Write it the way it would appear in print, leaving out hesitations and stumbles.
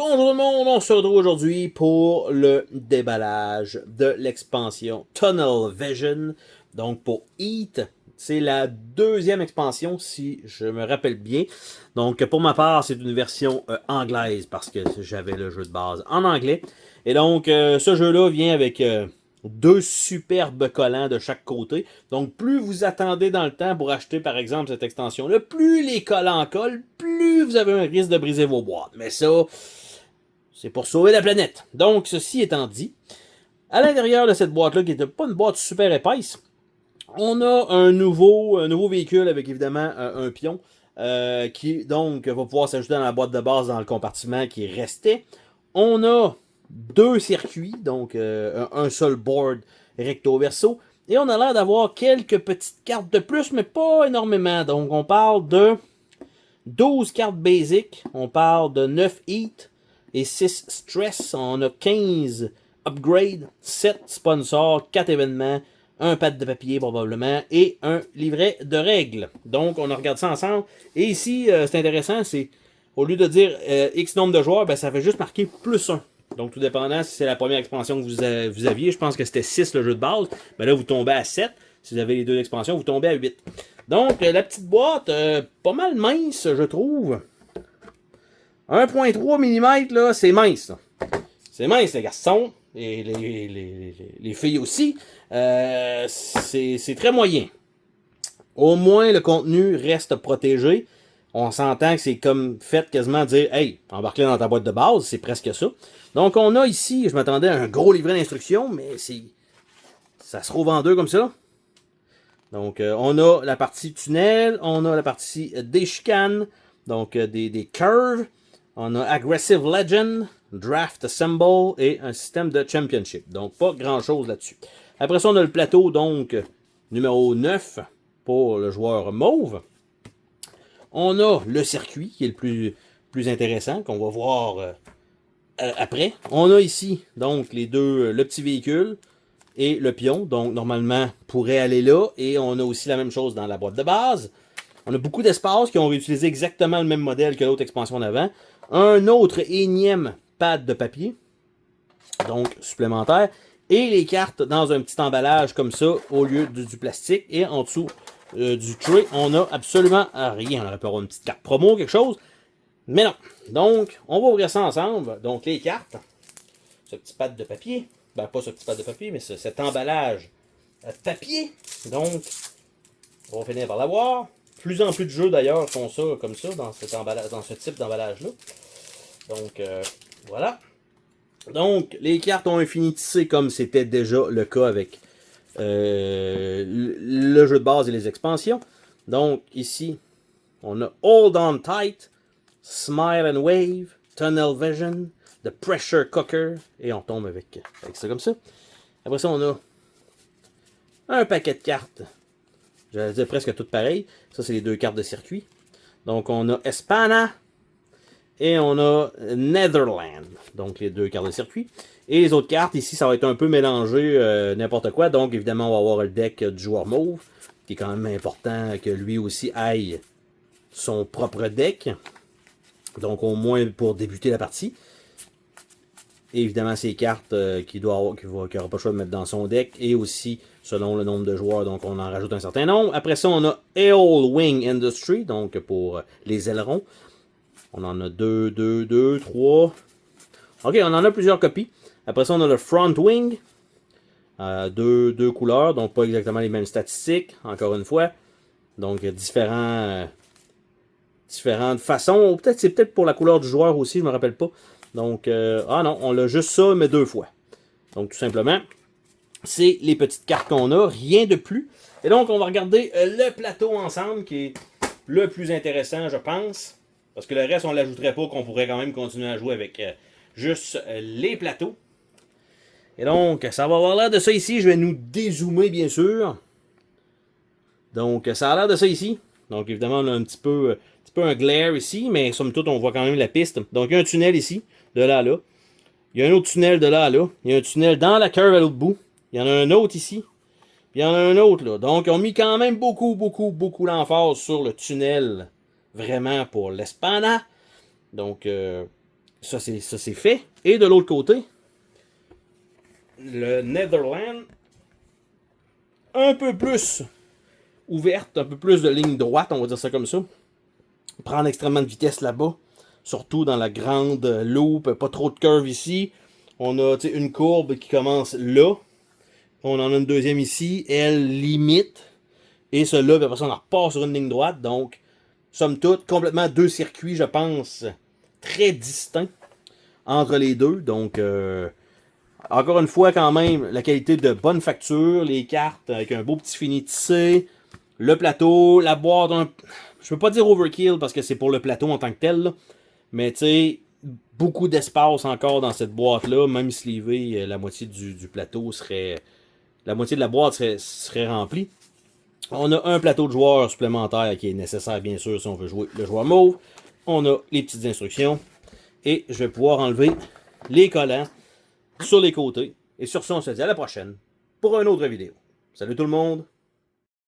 Bonjour tout le monde, on se retrouve aujourd'hui pour le déballage de l'expansion Tunnel Vision. Donc pour Heat, c'est la deuxième expansion si je me rappelle bien. Donc pour ma part, c'est une version anglaise parce que j'avais le jeu de base en anglais. Et donc ce jeu-là vient avec deux superbes collants de chaque côté. Donc plus vous attendez dans le temps pour acheter par exemple cette extension-là, plus les collants collent, plus vous avez un risque de briser vos boîtes. Mais ça, c'est pour sauver la planète. Donc, ceci étant dit, à l'intérieur de cette boîte-là, qui n'était pas une boîte super épaisse, on a un nouveau véhicule avec évidemment un pion qui donc va pouvoir s'ajouter dans la boîte de base dans le compartiment qui restait. On a deux circuits, donc un seul board recto-verso. Et on a l'air d'avoir quelques petites cartes de plus, mais pas énormément. Donc on parle de 12 cartes basic, on parle de 9 heat et 6 stress. On a 15 upgrade, 7 sponsors, 4 événements, un pad de papier probablement et un livret de règles. Donc on regarde ça ensemble. Et ici, c'est intéressant, c'est au lieu de dire X nombre de joueurs, ben, ça fait juste marquer plus 1. Donc tout dépendant si c'est la première expansion que vous aviez, je pense que c'était 6 le jeu de base, ben là vous tombez à 7. Si vous avez les deux expansions, vous tombez à 8. Donc, la petite boîte, pas mal mince, je trouve. 1.3 mm, là, c'est mince. C'est mince, les garçons. Et les filles aussi. C'est très moyen. Au moins, le contenu reste protégé. On s'entend que c'est comme fait quasiment dire « Hey, embarque-le dans ta boîte de base », c'est presque ça. Donc, on a ici, je m'attendais à un gros livret d'instructions, mais ça se trouve en deux comme ça. Donc, on a la partie tunnel, on a la partie des chicanes, donc des curves, on a Aggressive Legend, Draft Assemble et un système de Championship. Donc, pas grand-chose là-dessus. Après ça, on a le plateau, donc, numéro 9 pour le joueur mauve. On a le circuit, qui est le plus intéressant, qu'on va voir après. On a ici, donc, les deux, le petit véhicule et le pion, donc normalement pourrait aller là, et on a aussi la même chose dans la boîte de base. On a beaucoup d'espace qui ont réutilisé exactement le même modèle que l'autre expansion d'avant. Un autre énième pad de papier, donc supplémentaire, et les cartes dans un petit emballage comme ça au lieu du plastique, et en dessous du tray, on a absolument rien. On aurait pu avoir une petite carte promo, quelque chose, mais non. Donc, on va ouvrir ça ensemble. Donc, les cartes, ce petit pad de papier, ben, pas ce petit pad de papier, mais cet emballage papier. Donc, on va finir par l'avoir. Plus en plus de jeux d'ailleurs font ça comme ça, dans ce type d'emballage-là. Donc, voilà. Donc, les cartes ont infinitissé comme c'était déjà le cas avec le jeu de base et les expansions. Donc, ici, on a Hold On Tight, Smile and Wave, Tunnel Vision, The Pressure Cooker, et on tombe avec ça comme ça. Après ça, on a un paquet de cartes. J'allais dire presque toutes pareilles. Ça, c'est les deux cartes de circuit. Donc, on a Espana et on a Netherland. Donc, les deux cartes de circuit. Et les autres cartes, ici, ça va être un peu mélangé n'importe quoi. Donc, évidemment, on va avoir le deck du joueur mauve, qui est quand même important que lui aussi aille son propre deck. Donc, au moins pour débuter la partie. Et évidemment, ces cartes qu'il n'aura pas le choix de mettre dans son deck. Et aussi, selon le nombre de joueurs, donc on en rajoute un certain nombre. Après ça, on a Aeol Wing Industry, donc pour les ailerons. On en a 2, 3. Ok, on en a plusieurs copies. Après ça, on a le Front Wing. Deux couleurs, donc pas exactement les mêmes statistiques, encore une fois. Donc, différentes façons. C'est peut-être pour la couleur du joueur aussi, je me rappelle pas. Donc, ah non, on l'a juste ça, mais 2 fois. Donc, tout simplement, c'est les petites cartes qu'on a, rien de plus. Et donc, on va regarder le plateau ensemble, qui est le plus intéressant, je pense. Parce que le reste, on ne l'ajouterait pas, qu'on pourrait quand même continuer à jouer avec juste les plateaux. Et donc, ça va avoir l'air de ça ici. Je vais nous dézoomer, bien sûr. Donc, ça a l'air de ça ici. Donc, évidemment, on a un petit peu un glare ici, mais somme toute, on voit quand même la piste. Donc, il y a un tunnel ici, de là à là. Il y a un autre tunnel de là à là. Il y a un tunnel dans la curve à l'autre bout. Il y en a un autre ici. Puis il y en a un autre là. Donc, ils ont mis quand même beaucoup l'emphase sur le tunnel. Vraiment pour l'Espana. Donc, Ça, c'est fait. Et de l'autre côté, le Netherland, un peu plus ouverte, un peu plus de ligne droite, on va dire ça comme ça. Prendre extrêmement de vitesse là-bas, surtout dans la grande loupe, pas trop de curve ici. On a une courbe qui commence là. On en a une deuxième ici, elle limite. Et celle-là, après ça, on en repart sur une ligne droite. Donc, somme toute, complètement deux circuits, je pense, très distincts entre les deux. Donc, encore une fois, quand même, la qualité de bonne facture, les cartes avec un beau petit fini tissé, le plateau, la boîte, je peux pas dire overkill parce que c'est pour le plateau en tant que tel, là. Mais tu sais, beaucoup d'espace encore dans cette boîte-là, même sleevée, la moitié du plateau serait... La moitié de la boîte serait remplie. On a un plateau de joueurs supplémentaire qui est nécessaire, bien sûr, si on veut jouer le joueur mauve. On a les petites instructions. Et je vais pouvoir enlever les collants sur les côtés. Et sur ça, on se dit à la prochaine pour une autre vidéo. Salut tout le monde!